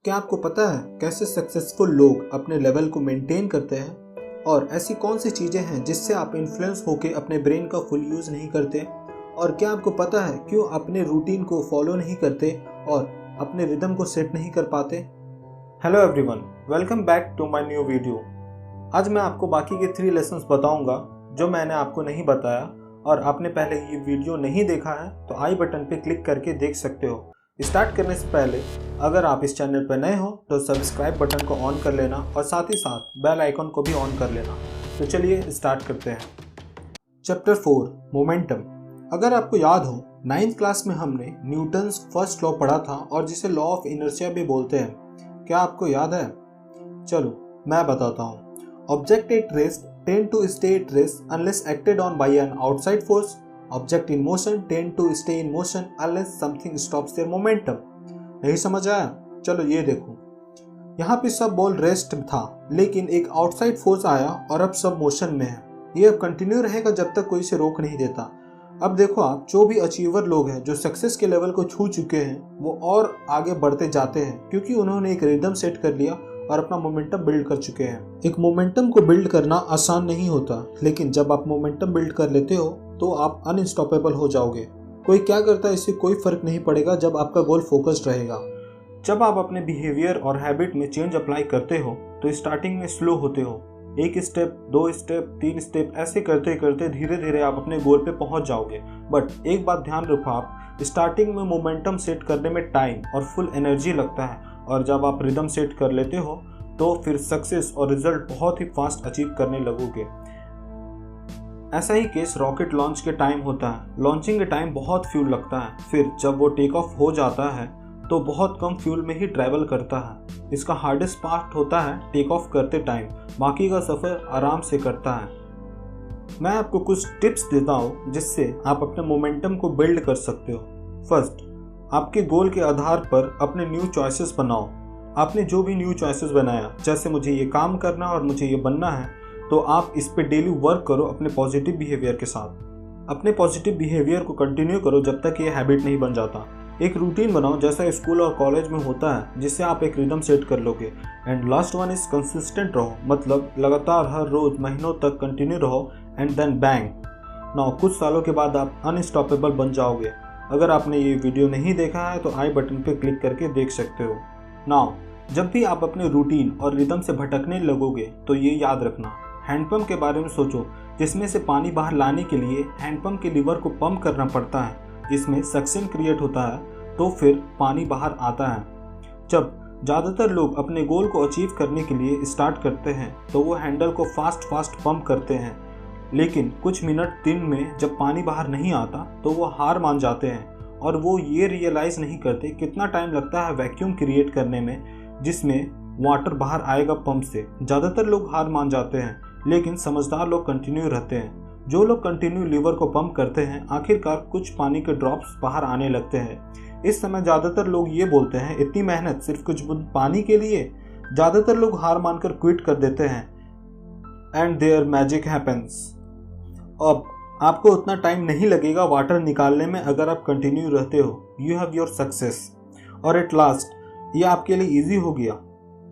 क्या आपको पता है कैसे सक्सेसफुल लोग अपने लेवल को मेंटेन करते हैं? और ऐसी कौन सी चीज़ें हैं जिससे आप इन्फ्लुएंस होकर अपने ब्रेन का फुल यूज़ नहीं करते? और क्या आपको पता है क्यों अपने रूटीन को फॉलो नहीं करते और अपने रिदम को सेट नहीं कर पाते? Hello everyone, welcome back to my new video. आज मैं आपको बाकी के 3 लेसन्स बताऊंगा जो मैंने आपको नहीं बताया, और आपने पहले ये वीडियो नहीं देखा है तो आई बटन पे क्लिक करके देख सकते हो। स्टार्ट करने से पहले अगर आप इस चैनल पर नए हो तो सब्सक्राइब बटन को ऑन कर लेना और साथ ही साथ बेल आइकन को भी ऑन कर लेना। तो चलिए स्टार्ट करते हैं। Chapter 4 momentum. अगर आपको याद हो, 9th क्लास में हमने न्यूटन्स फर्स्ट लॉ पढ़ा था और जिसे लॉ ऑफ इनर्शिया भी बोलते हैं। क्या आपको याद है? चलो मैं बताता हूँ। Object at rest tend to stay at rest unless acted on by an outside force. Object in motion tend to stay in motion unless something stops their momentum. नहीं समझ आया? चलो ये देखो, यहाँ पे सब बॉल रेस्ट था लेकिन एक आउटसाइड फोर्स आया और अब सब मोशन में है। ये अब कंटिन्यू रहेगा जब तक कोई इसे रोक नहीं देता। अब देखो, आप जो भी अचीवर लोग हैं जो सक्सेस के लेवल को छू चुके हैं वो और आगे बढ़ते जाते हैं क्योंकि उन्होंने एक रिदम सेट कर लिया और अपना मोमेंटम बिल्ड कर चुके हैं। एक मोमेंटम को बिल्ड करना आसान नहीं होता, लेकिन जब आप मोमेंटम बिल्ड कर लेते हो तो आप अनस्टॉपेबल हो जाओगे। कोई क्या करता है इससे कोई फर्क नहीं पड़ेगा जब आपका गोल फोकस्ड रहेगा। जब आप अपने बिहेवियर और हैबिट में चेंज अप्लाई करते हो तो स्टार्टिंग में स्लो होते हो। 1 स्टेप, 2 स्टेप, 3 स्टेप ऐसे करते करते धीरे धीरे आप अपने गोल पे पहुंच जाओगे। बट एक बात ध्यान रखो, आप स्टार्टिंग में मोमेंटम सेट करने में टाइम और फुल एनर्जी लगता है, और जब आप रिदम सेट कर लेते हो तो फिर सक्सेस और रिजल्ट बहुत ही फास्ट अचीव करने लगोगे। ऐसा ही केस रॉकेट लॉन्च के टाइम होता है। लॉन्चिंग के टाइम बहुत फ्यूल लगता है, फिर जब वो टेक ऑफ हो जाता है तो बहुत कम फ्यूल में ही ट्रैवल करता है। इसका हार्डेस्ट पार्ट होता है टेक ऑफ करते टाइम, बाकी का सफ़र आराम से करता है। मैं आपको कुछ टिप्स देता हूँ जिससे आप अपने मोमेंटम को बिल्ड कर सकते हो। फर्स्ट, आपके गोल के आधार पर अपने न्यू चॉइसेस बनाओ। आपने जो भी न्यू चॉइसेस बनाया, जैसे मुझे ये काम करना और मुझे ये बनना है, तो आप इस पे डेली वर्क करो अपने पॉजिटिव बिहेवियर के साथ। अपने पॉजिटिव बिहेवियर को कंटिन्यू करो जब तक ये हैबिट नहीं बन जाता। एक रूटीन बनाओ जैसा स्कूल और कॉलेज में होता है, जिससे आप एक रिदम सेट कर लोगे। And last one is consistent रहो, मतलब लगातार हर रोज महीनों तक कंटिन्यू रहो एंड देन बैंग। नाउ कुछ सालों के बाद आप अनस्टॉपेबल बन जाओगे। अगर आपने ये वीडियो नहीं देखा है तो आई बटन पे क्लिक करके देख सकते हो। नाउ जब भी आप अपने रूटीन और रिदम से भटकने लगोगे तो ये याद रखना, हैंडपंप के बारे में सोचो, जिसमें से पानी बाहर लाने के लिए हैंडपंप के लीवर को पंप करना पड़ता है, जिसमें सक्शन क्रिएट होता है तो फिर पानी बाहर आता है। जब ज़्यादातर लोग अपने गोल को अचीव करने के लिए स्टार्ट करते हैं तो वो हैंडल को फास्ट पंप करते हैं, लेकिन कुछ मिनट दिन में जब पानी बाहर नहीं आता तो वो हार मान जाते हैं और वो ये रियलाइज़ नहीं करते कितना टाइम लगता है वैक्यूम क्रिएट करने में जिसमें वाटर बाहर आएगा पंप से। ज़्यादातर लोग हार मान जाते हैं, लेकिन समझदार लोग कंटिन्यू रहते हैं। जो लोग कंटिन्यू लीवर को पंप करते हैं, आखिरकार कुछ पानी के ड्रॉप्स बाहर आने लगते हैं। इस समय ज़्यादातर लोग ये बोलते हैं, इतनी मेहनत सिर्फ कुछ बूंद पानी के लिए। ज़्यादातर लोग हार मानकर क्विट कर देते हैं एंड देयर मैजिक हैपेंस। अब आपको उतना टाइम नहीं लगेगा वाटर निकालने में अगर आप कंटिन्यू रहते हो। You have your success. और एट लास्ट ये आपके लिए इजी हो गया।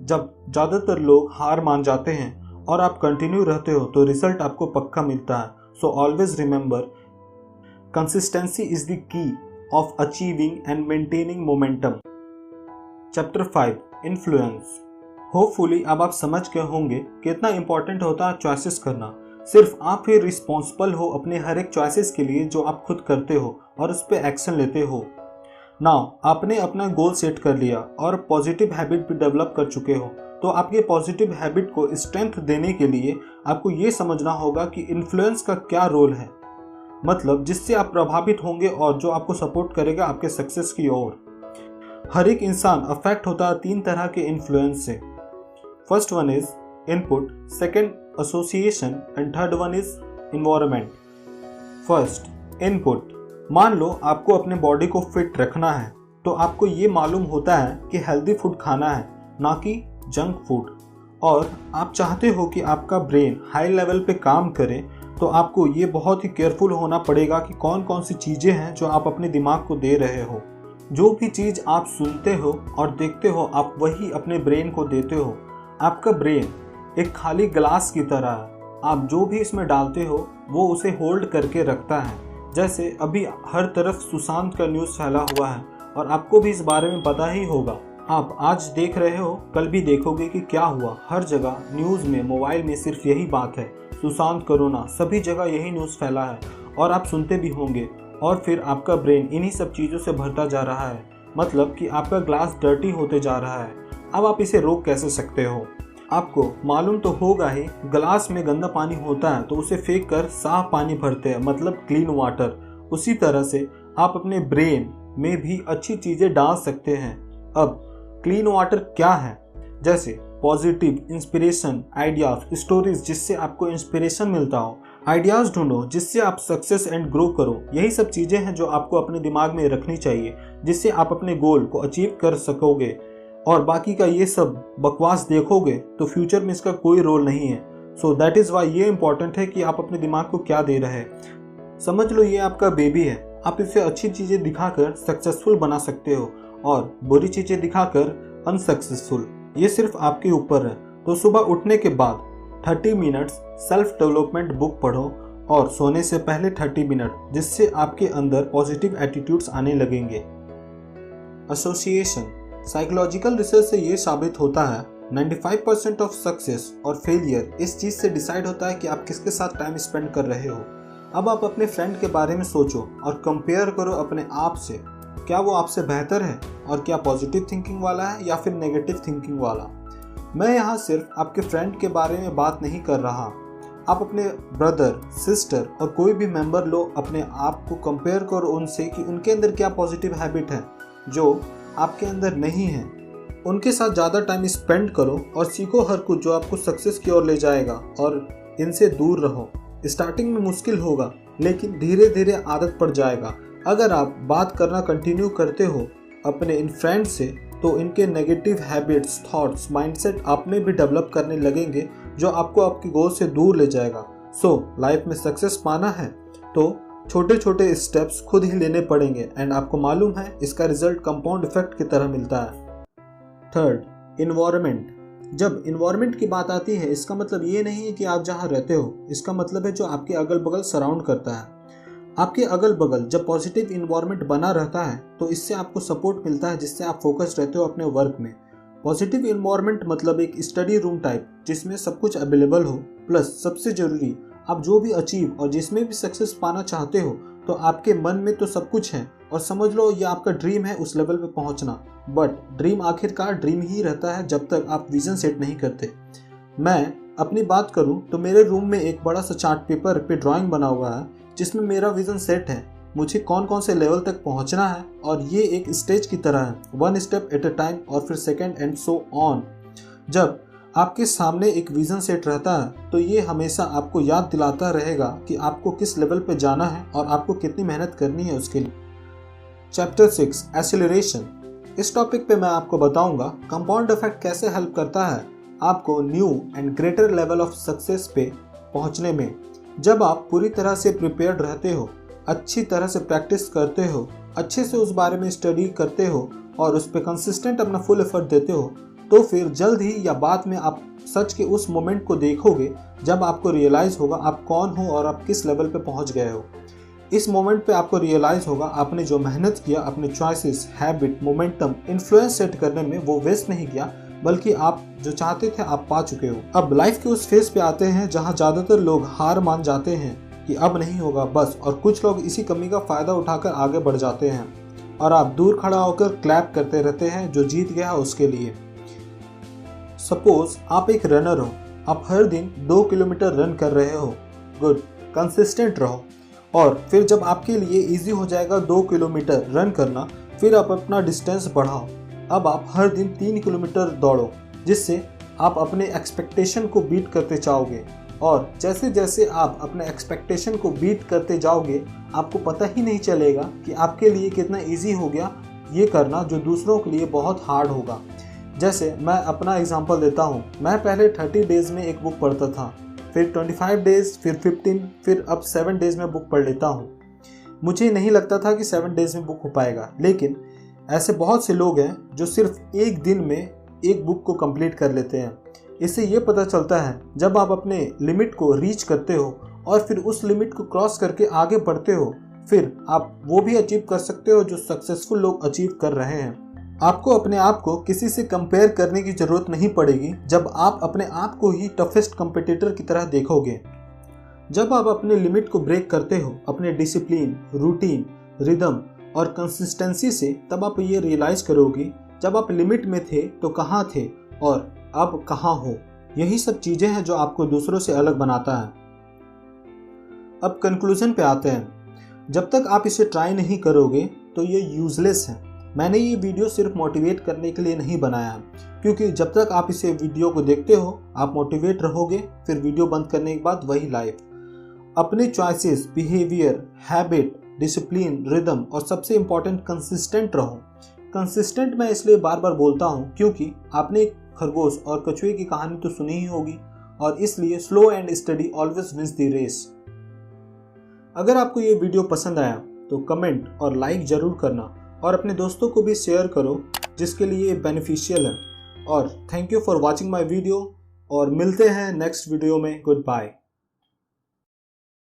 जब ज़्यादातर लोग हार मान जाते हैं और आप कंटिन्यू रहते हो तो रिजल्ट आपको पक्का मिलता है। So always remember, consistency is the key of achieving and maintaining momentum. Chapter 5 influence. Hopefully अब आप समझ गए होंगे कितना इंपॉर्टेंट होता है चॉइसेस करना। सिर्फ आप ही रिस्पॉन्सिबल हो अपने हर एक चॉइसेस के लिए जो आप खुद करते हो और उस पर एक्शन लेते हो। नाउ आपने अपना गोल सेट कर लिया और पॉजिटिव हैबिट भी डेवलप कर चुके हो, तो आपके पॉजिटिव हैबिट को स्ट्रेंथ देने के लिए आपको ये समझना होगा कि इन्फ्लुएंस का क्या रोल है, मतलब जिससे आप प्रभावित होंगे और जो आपको सपोर्ट करेगा आपके सक्सेस की ओर। हर एक इंसान अफेक्ट होता है 3 तरह के इन्फ्लुएंस से। First one is input, second association and third one is environment. First, input. मान लो आपको अपने बॉडी को फिट रखना है तो आपको ये मालूम होता है कि हेल्दी फूड खाना है, ना कि जंक फूड, और आप चाहते हो कि आपका ब्रेन हाई लेवल पे काम करे, तो आपको ये बहुत ही केयरफुल होना पड़ेगा कि कौन कौन सी चीज़ें हैं जो आप अपने दिमाग को दे रहे हो। जो भी चीज़ आप सुनते हो और देखते हो आप वही अपने ब्रेन को देते हो। आपका ब्रेन एक खाली ग्लास की तरह है, आप जो भी इसमें डालते हो वो उसे होल्ड करके रखता है। जैसे अभी हर तरफ सुशांत का न्यूज़ फैला हुआ है और आपको भी इस बारे में पता ही होगा। आप आज देख रहे हो, कल भी देखोगे कि क्या हुआ। हर जगह न्यूज़ में, मोबाइल में सिर्फ यही बात है, सुशांत, कोरोना, सभी जगह यही न्यूज़ फैला है और आप सुनते भी होंगे। और फिर आपका ब्रेन इन्हीं सब चीज़ों से भरता जा रहा है, मतलब कि आपका ग्लास डर्टी होते जा रहा है। अब आप इसे रोक कैसे सकते हो? आपको मालूम तो होगा ही, ग्लास में गंदा पानी होता है तो उसे फेंक कर साफ पानी भरते हैं, मतलब क्लीन वाटर। उसी तरह से आप अपने ब्रेन में भी अच्छी चीज़ें डाल सकते हैं। अब क्लीन वाटर क्या है? जैसे पॉजिटिव इंस्पिरेशन, आइडियाज, स्टोरीज जिससे आपको इंस्पिरेशन मिलता हो, आइडियाज़ ढूंढो जिससे आप सक्सेस एंड ग्रो करो। यही सब चीज़ें हैं जो आपको अपने दिमाग में रखनी चाहिए, जिससे आप अपने गोल को अचीव कर सकोगे। और बाकी का ये सब बकवास देखोगे तो फ्यूचर में इसका कोई रोल नहीं है। सो दैट इज़ वाई ये इंपॉर्टेंट है कि आप अपने दिमाग को क्या दे रहे हैं। समझ लो ये आपका बेबी है, आप इसे अच्छी चीज़ें दिखाकर सक्सेसफुल बना सकते हो और बुरी चीज़ें दिखाकर अनसक्सेसफुल। ये सिर्फ आपके ऊपर है। तो सुबह उठने के बाद 30 मिनट्स सेल्फ डेवलपमेंट बुक पढ़ो और सोने से पहले 30 मिनट, जिससे आपके अंदर पॉजिटिव एटीट्यूड्स आने लगेंगे। एसोसिएशन, साइकोलॉजिकल रिसर्च से ये साबित होता है 95% ऑफ सक्सेस और फेलियर इस चीज़ से डिसाइड होता है कि आप किसके साथ टाइम स्पेंड कर रहे हो। अब आप अपने फ्रेंड के बारे में सोचो और कंपेयर करो अपने आप से, क्या वो आपसे बेहतर है और क्या पॉजिटिव थिंकिंग वाला है या फिर नेगेटिव थिंकिंग वाला। मैं यहाँ सिर्फ आपके फ्रेंड के बारे में बात नहीं कर रहा, आप अपने ब्रदर, सिस्टर और कोई भी मेंबर लो, अपने आप को कंपेयर करो उनसे कि उनके अंदर क्या पॉजिटिव हैबिट है जो आपके अंदर नहीं है। उनके साथ ज़्यादा टाइम स्पेंड करो और सीखो हर कुछ जो आपको सक्सेस की ओर ले जाएगा और इनसे दूर रहो। स्टार्टिंग में मुश्किल होगा लेकिन धीरे धीरे आदत पड़ जाएगा। अगर आप बात करना कंटिन्यू करते हो अपने इन फ्रेंड्स से तो इनके नेगेटिव हैबिट्स, थॉट्स, माइंडसेट आप में भी डेवलप करने लगेंगे जो आपको आपके गोल से दूर ले जाएगा। लाइफ में सक्सेस पाना है तो छोटे छोटे स्टेप्स खुद ही लेने पड़ेंगे एंड आपको मालूम है इसका रिजल्ट कंपाउंड इफेक्ट की तरह मिलता है। Third, environment. जब इन्वायरमेंट की बात आती है इसका मतलब ये नहीं है कि आप जहाँ रहते हो, इसका मतलब है जो आपके अगल बगल सराउंड करता है। आपके अगल बगल जब पॉजिटिव इन्वायरमेंट बना रहता है तो इससे आपको सपोर्ट मिलता है, जिससे आप फोकस रहते हो अपने वर्क में। पॉजिटिव इन्वायरमेंट मतलब एक स्टडी रूम टाइप जिसमें सब कुछ अवेलेबल हो, प्लस सबसे ज़रूरी आप जो भी अचीव और जिसमें भी सक्सेस पाना चाहते हो तो आपके मन में तो सब कुछ है और समझ लो ये आपका ड्रीम है उस लेवल पे पहुंचना। बट ड्रीम आखिरकार ड्रीम ही रहता है जब तक आप विजन सेट नहीं करते। मैं अपनी बात करूं तो मेरे रूम में एक बड़ा सा चार्ट पेपर पे ड्राइंग बना हुआ है जिसमें मेरा विजन सेट है, मुझे कौन कौन से लेवल तक पहुंचना है और ये एक स्टेज की तरह है, 1 स्टेप एट अ टाइम और फिर सेकेंड एंड सो ऑन। जब आपके सामने एक विजन सेट रहता है तो ये हमेशा आपको याद दिलाता रहेगा कि आपको किस लेवल पे जाना है और आपको कितनी मेहनत करनी है उसके लिए। Chapter 6, acceleration. इस टॉपिक पे मैं आपको बताऊंगा कंपाउंड इफेक्ट कैसे हेल्प करता है आपको new and greater level of success पे पहुंचने में। जब आप पूरी तरह से प्रिपेयर्ड रहते हो, अच्छी तरह से प्रैक्टिस करते हो, अच्छे से उस बारे में स्टडी करते हो और उस पर कंसिस्टेंट अपना फुल एफर्ट देते हो, तो फिर जल्द ही या बाद में आप सच के उस मोमेंट को देखोगे जब आपको रियलाइज़ होगा आप कौन हो और आप किस लेवल पे पहुंच गए हो। इस मोमेंट पे आपको रियलाइज़ होगा आपने जो मेहनत किया अपने choices, habit, momentum, influence set करने में वो वेस्ट नहीं किया, बल्कि आप जो चाहते थे आप पा चुके हो। अब लाइफ के उस फेज पे आते हैं जहाँ ज़्यादातर लोग हार मान जाते हैं कि अब नहीं होगा बस, और कुछ लोग इसी कमी का फ़ायदा उठाकर आगे बढ़ जाते हैं और आप दूर खड़ा होकर क्लैप करते रहते हैं जो जीत गया उसके लिए। सपोज आप एक रनर हो, आप हर दिन 2 किलोमीटर रन कर रहे हो, गुड, कंसिस्टेंट रहो और फिर जब आपके लिए इजी हो जाएगा 2 किलोमीटर रन करना, फिर आप अपना डिस्टेंस बढ़ाओ। अब आप हर दिन 3 किलोमीटर दौड़ो, जिससे आप अपने एक्सपेक्टेशन को बीट करते जाओगे और जैसे जैसे आप अपने एक्सपेक्टेशन को बीट करते जाओगे आपको पता ही नहीं चलेगा कि आपके लिए कितना ईजी हो गया ये करना जो दूसरों के लिए बहुत हार्ड होगा। जैसे मैं अपना एग्जांपल देता हूँ, मैं पहले 30 डेज़ में एक बुक पढ़ता था, फिर 25 डेज़, फिर 15, फिर अब 7 डेज़ में बुक पढ़ लेता हूँ। मुझे नहीं लगता था कि 7 डेज़ में बुक हो पाएगा, लेकिन ऐसे बहुत से लोग हैं जो सिर्फ एक दिन में एक बुक को कंप्लीट कर लेते हैं। इससे ये पता चलता है जब आप अपने लिमिट को रीच करते हो और फिर उस लिमिट को क्रॉस करके आगे बढ़ते हो, फिर आप वो भी अचीव कर सकते हो जो सक्सेसफुल लोग अचीव कर रहे हैं। आपको अपने आप को किसी से कंपेयर करने की ज़रूरत नहीं पड़ेगी जब आप अपने आप को ही टफेस्ट कंपटीटर की तरह देखोगे। जब आप अपने लिमिट को ब्रेक करते हो अपने डिसिप्लिन, रूटीन, रिदम और कंसिस्टेंसी से, तब आप ये रियलाइज़ करोगे जब आप लिमिट में थे तो कहाँ थे और अब कहाँ हो। यही सब चीज़ें हैं जो आपको दूसरों से अलग बनाता है। अब कंक्लूजन पे आते हैं। जब तक आप इसे ट्राई नहीं करोगे तो ये यूजलेस है। मैंने ये वीडियो सिर्फ मोटिवेट करने के लिए नहीं बनाया है, क्योंकि जब तक आप इसे वीडियो को देखते हो आप मोटिवेट रहोगे, फिर वीडियो बंद करने के बाद वही लाइफ। अपने choices, behaviour, habit, discipline, rhythm और सबसे इम्पॉर्टेंट कंसिस्टेंट रहो। कंसिस्टेंट मैं इसलिए बार बार बोलता हूँ क्योंकि आपने खरगोश और कछुए की कहानी तो सुनी ही होगी, और इसलिए slow and steady always wins the race. अगर आपको ये वीडियो पसंद आया तो कमेंट और लाइक ज़रूर करना और अपने दोस्तों को भी शेयर करो जिसके लिए ये बेनिफिशियल है। और thank you for watching my video, और मिलते हैं नेक्स्ट वीडियो में। Good bye.